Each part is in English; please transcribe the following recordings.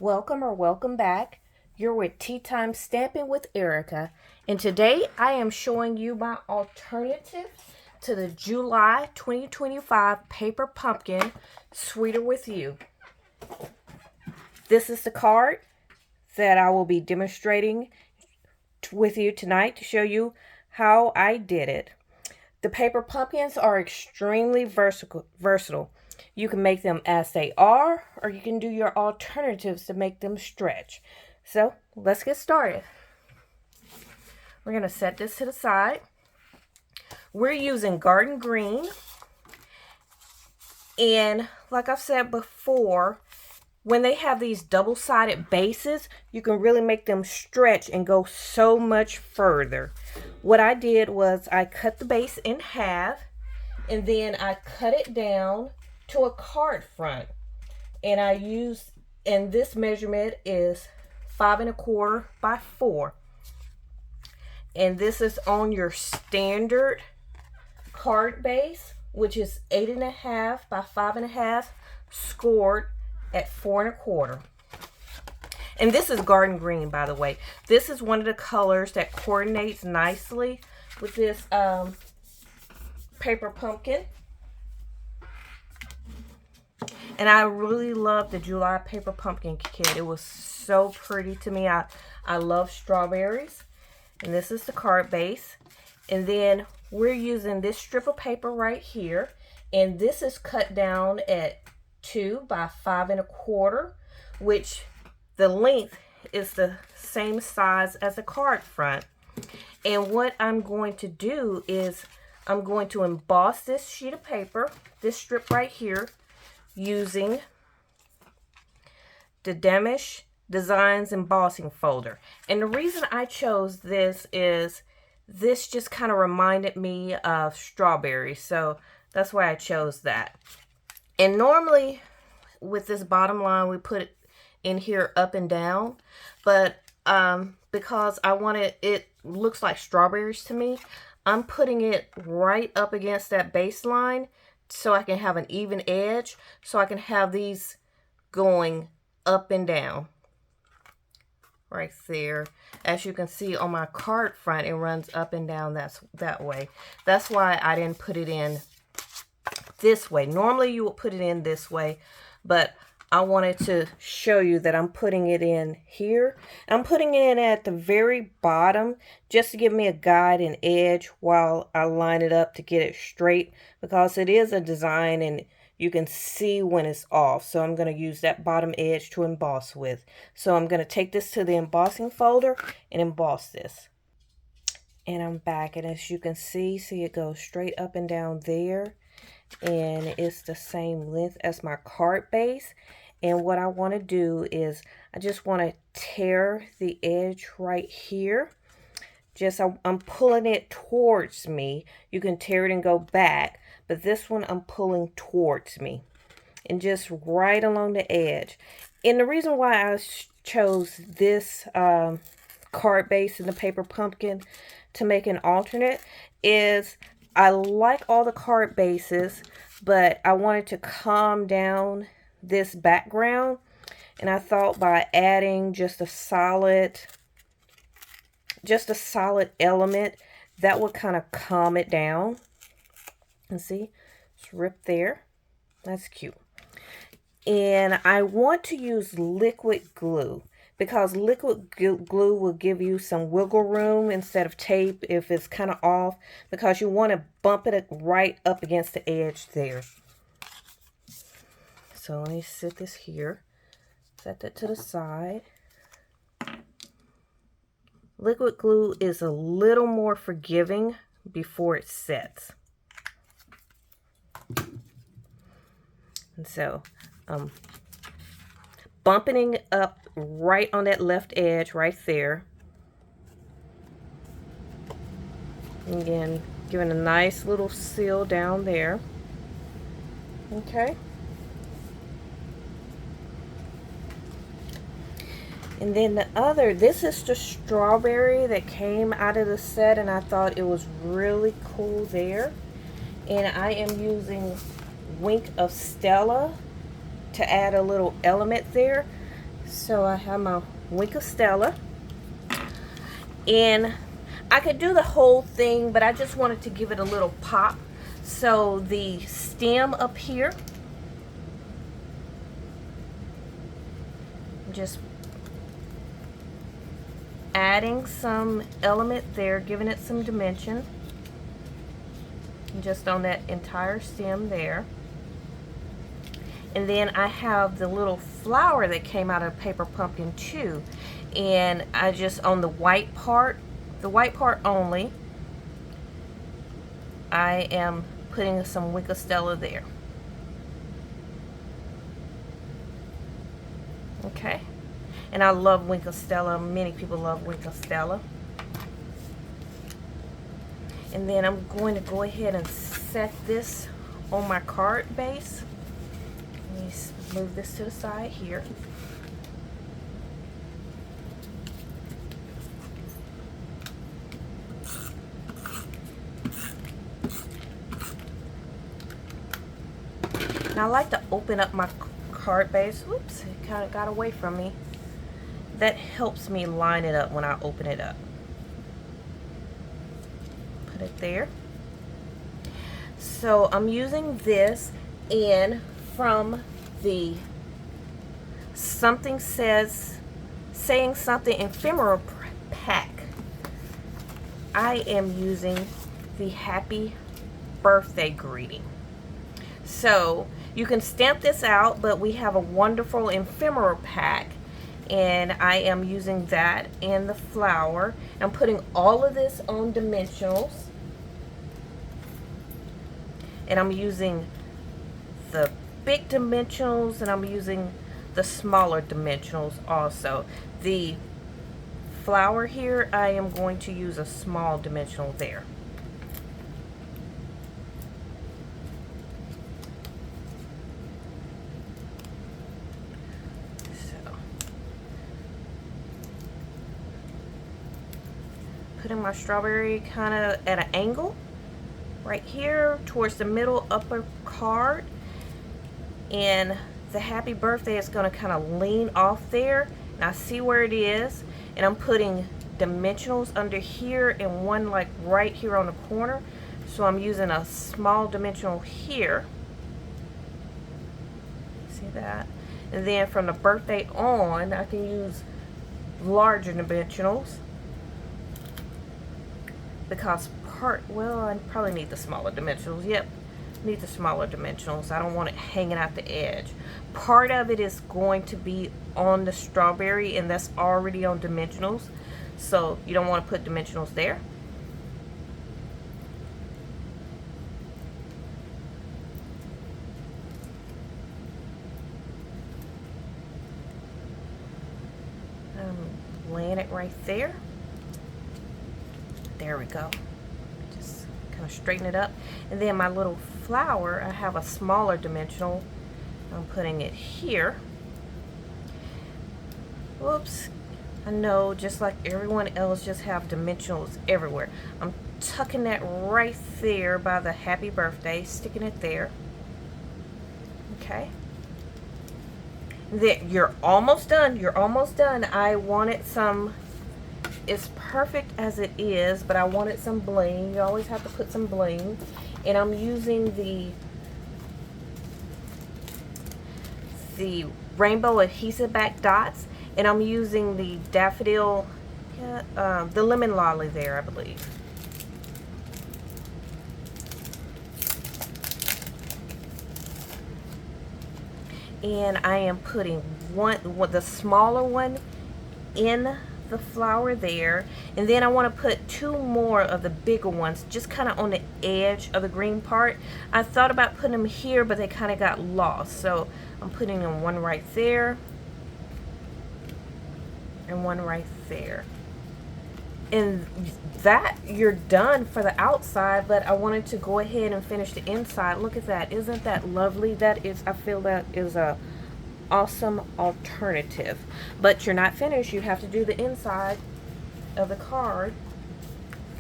Welcome or welcome back. You're with Tea Time Stamping with Erica, and today I am showing you my alternative to the July 2025 Paper Pumpkin Sweeter With You. This is the card that I will be demonstrating with you tonight to show you how I did it. The paper pumpkins are extremely versatile. You can make them as they are, or you can do your alternatives to make them stretch. So let's get started. We're going to set this to the side. We're using garden green. And like I've said before, when they have these double-sided bases, you can really make them stretch and go so much further. What I did was I cut the base in half, and then I cut it down to a card front. And this measurement is 5 1/4 by 4. And this is on your standard card base, which is 8 1/2 by 5 1/2, scored at 4 1/4. And this is garden green, by the way. This is one of the colors that coordinates nicely with this paper pumpkin. And I really love the July paper pumpkin kit. It was so pretty to me. I love strawberries. And this is the card base. And then we're using this strip of paper right here. And this is cut down at 2 by 5 1/4, which the length is the same size as the card front. And what I'm going to do is I'm going to emboss this sheet of paper, this strip right here, using the Damask Designs Embossing folder. And the reason I chose this is this just kind of reminded me of strawberries, so that's why I chose that. And normally with this bottom line we put it in here up and down, but because I wanted it looks like strawberries to me, I'm putting it right up against that baseline so I can have an even edge, so I can have these going up and down right there. As you can see on my card front, it runs up and down that way. That's why I didn't put it in this way. Normally you would put it in this way, but I wanted to show you that I'm putting it in here. I'm putting it in at the very bottom just to give me a guide and edge while I line it up to get it straight, because it is a design and you can see when it's off. So I'm going to use that bottom edge to emboss with. So I'm going to take this to the embossing folder and emboss this. And I'm back, and as you can see it goes straight up and down there. And it's the same length as my card base. And what I want to do is I just want to tear the edge right here. I'm pulling it towards me. You can tear it and go back, but this one I'm pulling towards me and just right along the edge. And the reason why I chose this card base and the paper pumpkin to make an alternate is I like all the card bases, but I wanted to calm down this background, and I thought by adding just a solid element, that would kind of calm it down. And see, it's ripped there. That's cute. And I want to use liquid glue, because liquid glue will give you some wiggle room instead of tape if it's kind of off, because you want to bump it right up against the edge there. So let me set this here, set that to the side. Liquid glue is a little more forgiving before it sets. And so bumping it up right on that left edge right there. And again, giving a nice little seal down there. Okay. And then this is the strawberry that came out of the set, and I thought it was really cool there. And I am using Wink of Stella to add a little element there. So I have my Wink of Stella, and I could do the whole thing, but I just wanted to give it a little pop. So the stem up here, just adding some element there, giving it some dimension, just on that entire stem there. And then I have the little flower that came out of Paper Pumpkin too, and I just, on the white part only, I am putting some Wink of Stella there. Okay, and I love Wink of Stella. Many people love Wink of Stella. And then I'm going to go ahead and set this on my card base. Let me move this to the side here. Now I like to open up my card base. Oops, it kind of got away from me. That helps me line it up when I open it up. Put it there. So I'm using this, and from the saying something ephemera pack, I am using the happy birthday greeting. So you can stamp this out, but we have a wonderful ephemera pack, and I am using that and the flower. I'm putting all of this on dimensionals, and I'm using the big dimensionals, and I'm using the smaller dimensionals also. The flower here, I am going to use a small dimensional there. Putting my strawberry kind of at an angle right here towards the middle upper card, and the happy birthday is going to kind of lean off there, and I see where it is, and I'm putting dimensionals under here and one like right here on the corner. So I'm using a small dimensional here, see that, and then from the birthday on I can use larger dimensionals, because well, I probably need the smaller dimensionals. Yep, need the smaller dimensionals. I don't want it hanging out the edge. Part of it is going to be on the strawberry, and that's already on dimensionals, so you don't want to put dimensionals there. I'm laying it right there. There we go. Just kind of straighten it up. And then my little flower, I have a smaller dimensional. I'm putting it here. Whoops. I know, just like everyone else, just have dimensionals everywhere. I'm tucking that right there by the happy birthday, sticking it there. Okay. Then you're almost done. You're almost done. I wanted some, it's perfect as it is, but I wanted some bling. You always have to put some bling. And I'm using the rainbow adhesive back dots, and I'm using the daffodil, the lemon lolly there, I believe. And I am putting the smaller one in the flower there, and then I want to put two more of the bigger ones just kind of on the edge of the green part. I thought about putting them here, but they kind of got lost, so I'm putting them one right there and one right there. And that, you're done for the outside, but I wanted to go ahead and finish the inside. Look at that. Isn't that lovely? That is, I feel that is a awesome alternative. But you're not finished. You have to do the inside of the card.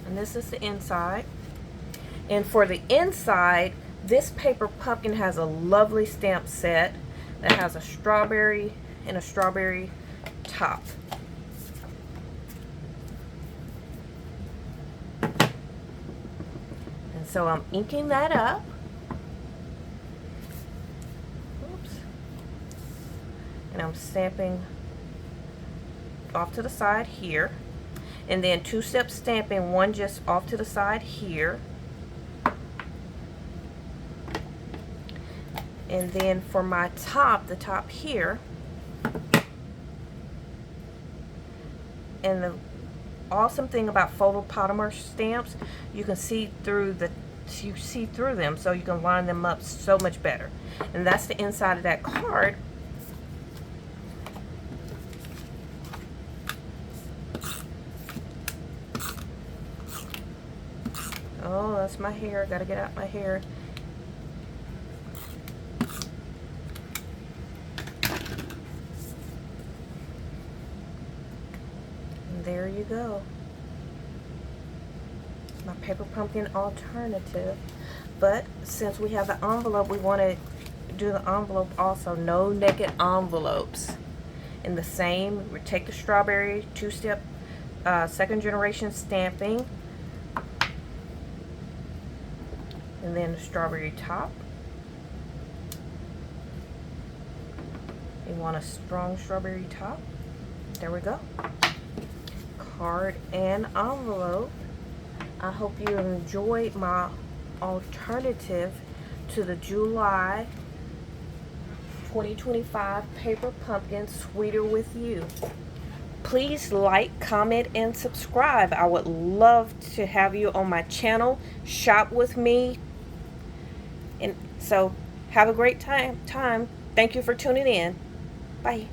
And this is the inside. And for the inside, this Paper Pumpkin has a lovely stamp set that has a strawberry and a strawberry top. And so I'm inking that up. Oops. And I'm stamping off to the side here. And then two-step stamping, one just off to the side here. And then for my top, the top here, and the awesome thing about photopolymer stamps, you can see through them, so you can line them up so much better. And that's the inside of that card. Oh, that's my hair. Gotta get out my hair. There you go. My paper pumpkin alternative. But since we have the envelope, we want to do the envelope also. No naked envelopes. In the same, we take the strawberry two-step second generation stamping. And then the strawberry top. You want a strong strawberry top. There we go. Card and envelope. I hope you enjoyed my alternative to the July 2025 paper pumpkin Sweeter With You. Please like, comment, and subscribe. I would love to have you on my channel. Shop with me. And so have a great time. Thank you for tuning in. Bye.